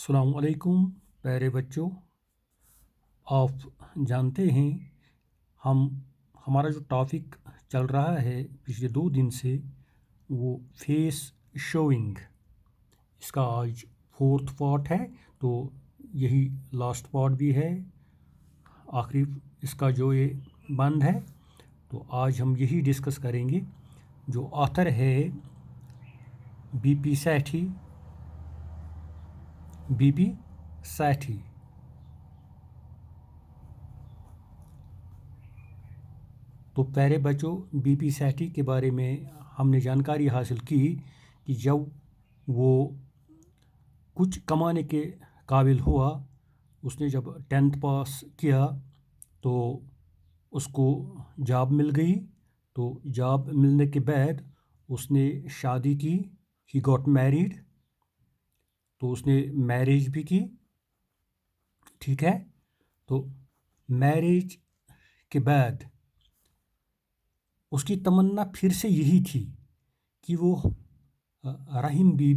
السلام علیکم پیارے بچوں، آپ جانتے ہیں ہمارا جو ٹاپک چل رہا ہے پچھلے 2 دن سے وہ فیس شوئنگ، اس کا آج 4تھ پارٹ ہے، تو یہی لاسٹ پارٹ بھی ہے، آخری اس کا جو یہ بند ہے، تو آج ہم یہی ڈسکس کریں گے۔ جو آتھر ہے بی پی سیٹھی۔ تو پیارے بچوں، بی پی سیٹھی کے بارے میں ہم نے جانکاری حاصل کی کہ جب وہ کچھ کمانے کے قابل ہوا، اس نے جب 10th پاس کیا تو اس کو جاب مل گئی، تو جاب ملنے کے بعد اس نے شادی کی، ہی گاٹ میریڈ، تو اس نے میرج بھی کی، ٹھیک ہے۔ تو میرج کے بعد اس کی تمنا پھر سے یہی تھی کہ وہ رحیم بی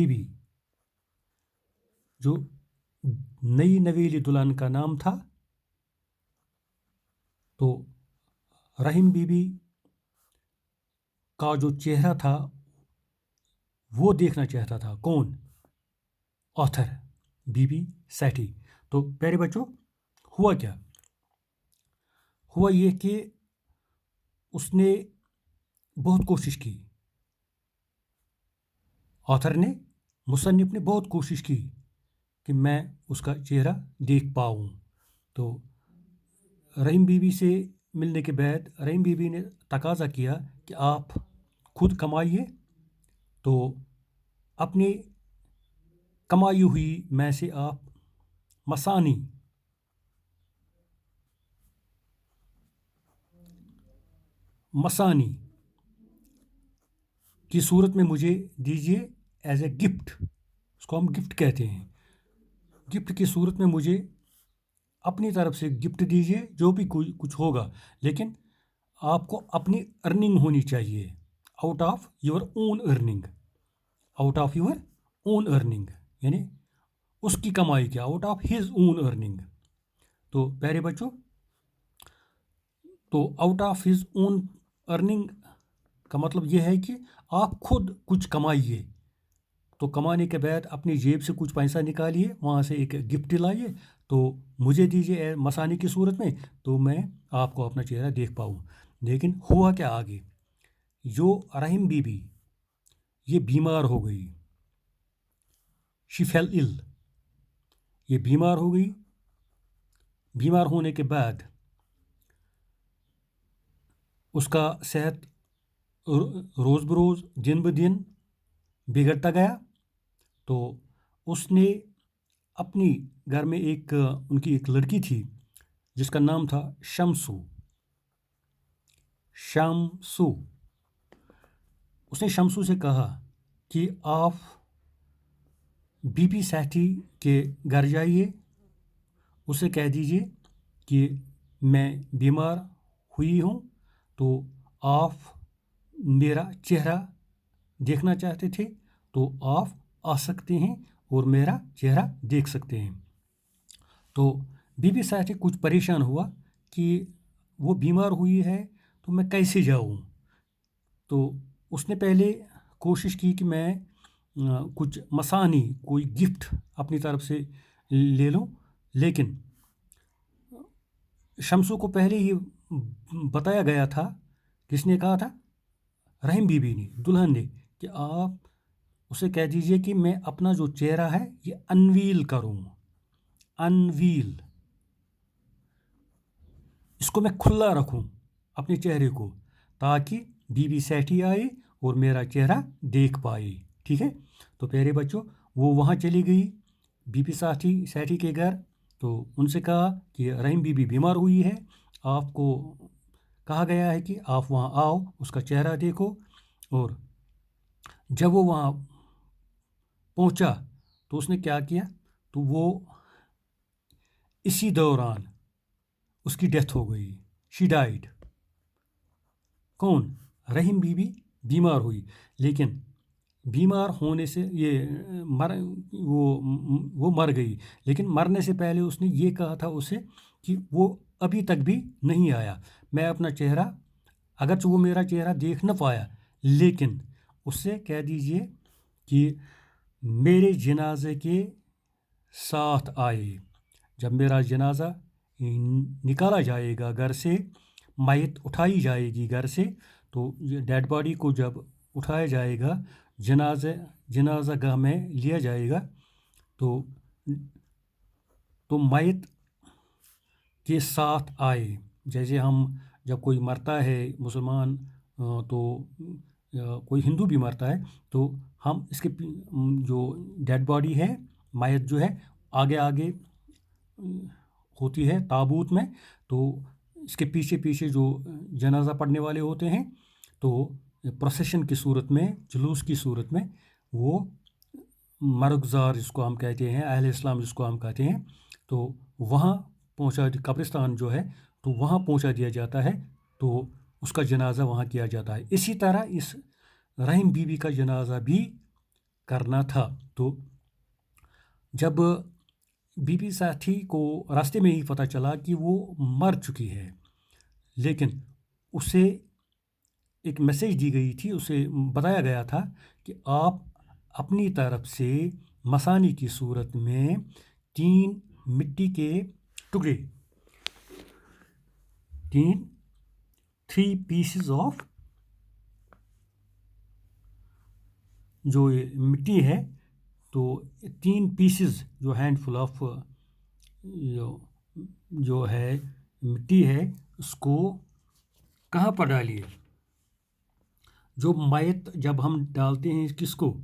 بی جو نئی نویلی دلہن کا نام تھا، تو رحیم بی بی کا جو چہرہ تھا وہ دیکھنا چاہتا تھا۔ کون؟ Author B B Sethi. تو پیارے بچوں، ہوا کیا؟ ہوا یہ کہ اس نے بہت کوشش کی، آتھر نے، مصنف نے بہت کوشش کی کہ میں اس کا چہرہ دیکھ پاؤں۔ تو رحیم بی بی سے ملنے کے بعد رحیم بی بی نے تقاضا کیا کہ آپ خود کمائیے، تو اپنی کمائی ہوئی میں سے آپ مسانی کی صورت میں مجھے دیجیے ایز اے گفٹ، اس کو ہم گفٹ کہتے ہیں، گفٹ کی صورت میں مجھے اپنی طرف سے گفٹ دیجیے، جو بھی کچھ ہوگا، لیکن آپ کو اپنی ارننگ ہونی چاہیے، out of your own earning, یعنی اس کی کمائی کیا، out of his own earning. تو پیارے بچوں، تو out of his own earning کا مطلب یہ ہے کہ آپ خود کچھ کمائیے، تو کمانے کے بعد اپنی جیب سے کچھ پیسہ نکالیے، وہاں سے ایک گفٹ لائیے، تو مجھے دیجیے مسانی کی صورت میں، تو میں آپ کو اپنا چہرہ دیکھ پاؤں۔ لیکن ہوا کیا آگے؟ جو رحیم بی بی یہ بیمار ہو گئی، شی فیل ال، یہ بیمار ہو گئی۔ بیمار ہونے کے بعد اس کا صحت روز بروز دن بدن بگڑتا گیا، تو اس نے اپنی گھر میں ان کی ایک لڑکی تھی جس کا نام تھا شمسو۔ اس نے شمسو سے کہا کہ آپ بی پی سیٹھی کے گھر جائیے، اسے کہہ دیجیے کہ میں بیمار ہوئی ہوں، تو آپ میرا چہرہ دیکھنا چاہتے تھے، تو آپ آ سکتے ہیں اور میرا چہرہ دیکھ سکتے ہیں۔ تو بی بی سیٹھی کچھ پریشان ہوا کہ وہ بیمار ہوئی ہے، تو میں کیسے جاؤں؟ تو اس نے پہلے کوشش کی کہ میں کچھ مسانی، کوئی گفٹ اپنی طرف سے لے لوں، لیکن شمسو کو پہلے ہی بتایا گیا تھا، کس نے کہا تھا؟ رحیم بی بی نے، دلہن نے، کہ آپ اسے کہہ دیجئے کہ میں اپنا جو چہرہ ہے یہ انویل کروں، اس کو میں کھلا رکھوں اپنے چہرے کو، تاکہ بی بی سیٹھی آئے اور میرا چہرہ دیکھ پائے، ٹھیک ہے۔ تو پیارے بچوں، وہ وہاں چلی گئی بی بی سیٹھی کے گھر، تو ان سے کہا کہ رحیم بی بی بیمار ہوئی ہے، آپ کو کہا گیا ہے کہ آپ وہاں آؤ، اس کا چہرہ دیکھو۔ اور جب وہ وہاں پہنچا تو اس نے کیا کیا؟ تو وہ اسی دوران اس کی ڈیتھ ہو گئی، شی ڈائیڈ۔ کون؟ رحیم بی بی بیمار ہوئی، لیکن बीमार होने से वो मर गई, लेकिन मरने से पहले उसने ये कहा था उसे कि वो अभी तक भी नहीं आया। मैं अपना चेहरा, अगरचे वो मेरा चेहरा देख न पाया, लेकिन उससे कह दीजिए कि मेरे जनाजे के साथ आए। जब मेरा जनाजा निकाला जाएगा घर से, मैयत उठाई जाएगी घर से, तो ये डेड बॉडी को जब उठाया जाएगा, जनाजा गाह में लिया जाएगा, तो मैयत के साथ आए। जैसे हम जब कोई मरता है मुसलमान, तो कोई हिंदू भी मरता है, तो हम इसके जो डेड बॉडी है, मैयत जो है, आगे आगे होती है ताबूत में, तो इसके पीछे पीछे जो जनाजा पढ़ने वाले होते हैं, तो प्रोसेशन की सूरत में, जुलूस की सूरत में, वो मरगज़ार जिसको हम कहते हैं, अहले इस्लाम जिसको हम कहते हैं, तो वहाँ कब्रिस्तान जो है, तो वहाँ पहुँचा दिया जाता है, तो उसका जनाजा वहाँ किया जाता है। इसी तरह इस रहीम बीबी का जनाजा भी करना था। तो जब बीबी साथी को रास्ते में ही पता चला कि वो मर चुकी है, लेकिन उसे एक मैसेज दी गई थी, उसे बताया गया था कि आप अपनी तरफ से मसानी की सूरत में 3 मिट्टी के टुकड़े, 3 पीसेस ऑफ जो ये मिट्टी है, तो 3 पीसेस जो हैंडफुल ऑफ जो है मिट्टी है, उसको कहाँ पर डालिए। जो मैयत जब हम डालते हैं किसको,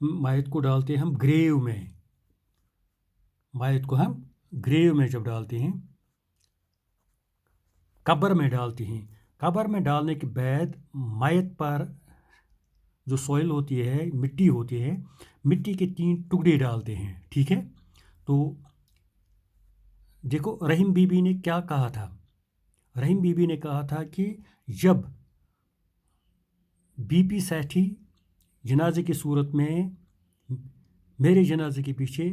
मैयत को डालते हैं हम ग्रेव में। मैयत को हम ग्रेव में जब डालते हैं, कब्र में डालते हैं, कब्र में डालने के बाद मैयत पर जो सॉइल होती है, मिट्टी होती है, मिट्टी के 3 टुकड़े डालते हैं। ठीक है, तो देखो रहीम बीबी ने क्या कहा था। रहीम बीबी ने कहा था कि जब बीबी सैठी जनाजे की सूरत में मेरे जनाजे के पीछे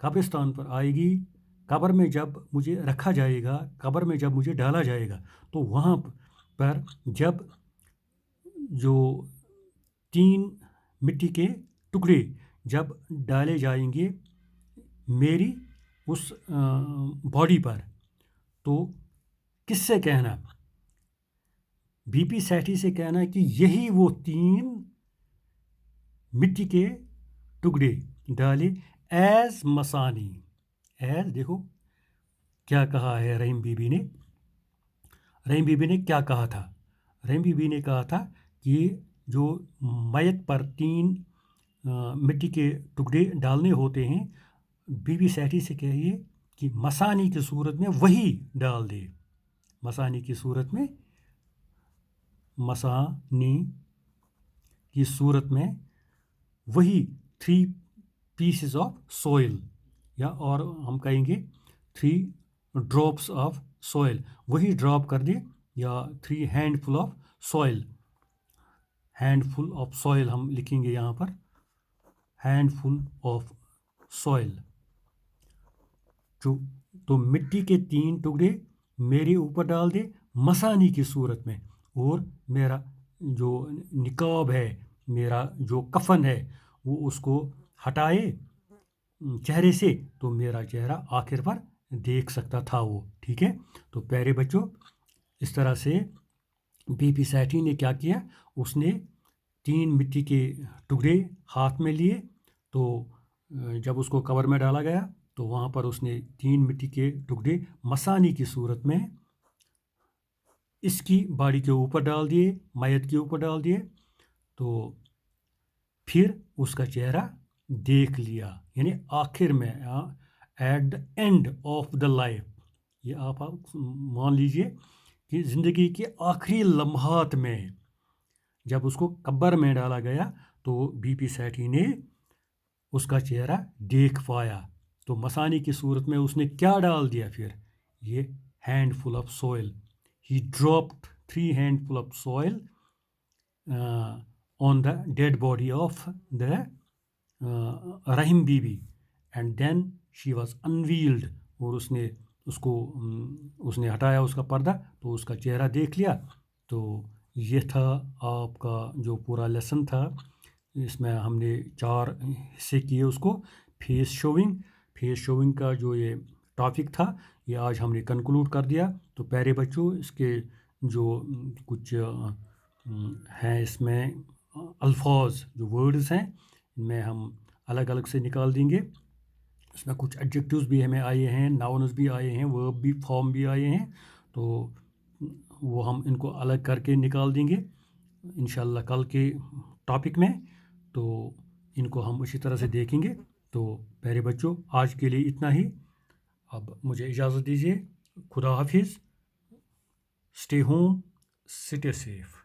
कब्रिस्तान पर आएगी, कब्र में जब मुझे रखा जाएगा, कब्र में जब मुझे डाला जाएगा, तो वहाँ पर जब जो 3 मिट्टी के टुकड़े जब डाले जाएंगे मेरी उस बॉडी पर, तो किससे कहना, बीबी सैठी से कहना कि यही वो 3 मिट्टी के टुकड़े डाले एज मसानी। एज, देखो क्या कहा है रहीम बीबी ने। रहीम बीबी ने क्या कहा था। रहीम बीबी ने कहा था कि जो मैयत पर 3 मिट्टी के टुकड़े डालने होते हैं, बीबी सैठी से कहिए कि मसानी की सूरत में वही डाल दे। मसानी की सूरत में, मसानी की सूरत में वही 3 पीसेस ऑफ सॉइल, या और हम कहेंगे 3 ड्रॉप्स ऑफ सॉइल, वही ड्रॉप कर दे, या 3 handful of soil. Handful of soil हम लिखेंगे यहाँ पर, हैंडफुल ऑफ सॉइल। तो मिट्टी के 3 टुकड़े मेरे ऊपर डाल दे मसानी की सूरत में, और मेरा जो निकाब है, मेरा जो कफन है, वो उसको हटाए चेहरे से, तो मेरा चेहरा आखिर पर देख सकता था वो। ठीक है, तो प्यारे बच्चों, इस तरह से बीबी सैठी ने क्या किया, उसने 3 मिट्टी के टुकड़े हाथ में लिए, तो जब उसको कब्र में डाला गया, तो वहाँ पर उसने 3 मिट्टी के टुकड़े मसानी की सूरत में इसकी बॉडी के ऊपर डाल दिए, मैयत के ऊपर डाल दिए, तो फिर उसका चेहरा देख लिया। यानी आखिर में, at the end of the life, ये आप मान लीजिए कि ज़िंदगी के आखिरी लम्हात में जब उसको कब्र में डाला गया, तो बीबी सैठी ने उसका चेहरा देख पाया। तो मसानी की सूरत में उसने क्या डाल दिया फिर, ये handful of soil. He dropped 3 handful of soil on the dead body of the Rahim Bibi, and then she was unveiled. اور उसने हटाया उसका पर्दा तो उसका चेहरा देख लिया. तो ये था आपका जो पूरा लेसन था. इसमें हमने 4 हिस्से किए उसको. फेस शोविंग का जो ये टॉपिक था ये आज हमने कंक्लूड कर दिया. तो प्यारे बच्चों, इसके जो कुछ हैं इसमें अल्फाज, जो वर्ड्स हैं, इनमें हम अलग अलग से निकाल देंगे. इसमें कुछ एडजेक्टिव्स भी हमें आए हैं, नाउन्स भी आए हैं, वर्ब भी, फॉर्म भी आए हैं. तो वो हम इनको अलग करके निकाल देंगे इंशाल्लाह कल के टॉपिक में. तो इनको हम उसी तरह से देखेंगे. तो प्यारे बच्चों, आज के लिए इतना ही. अब मुझे इजाज़त दीजिए. खुदा हाफिज़. Stay home, stay safe.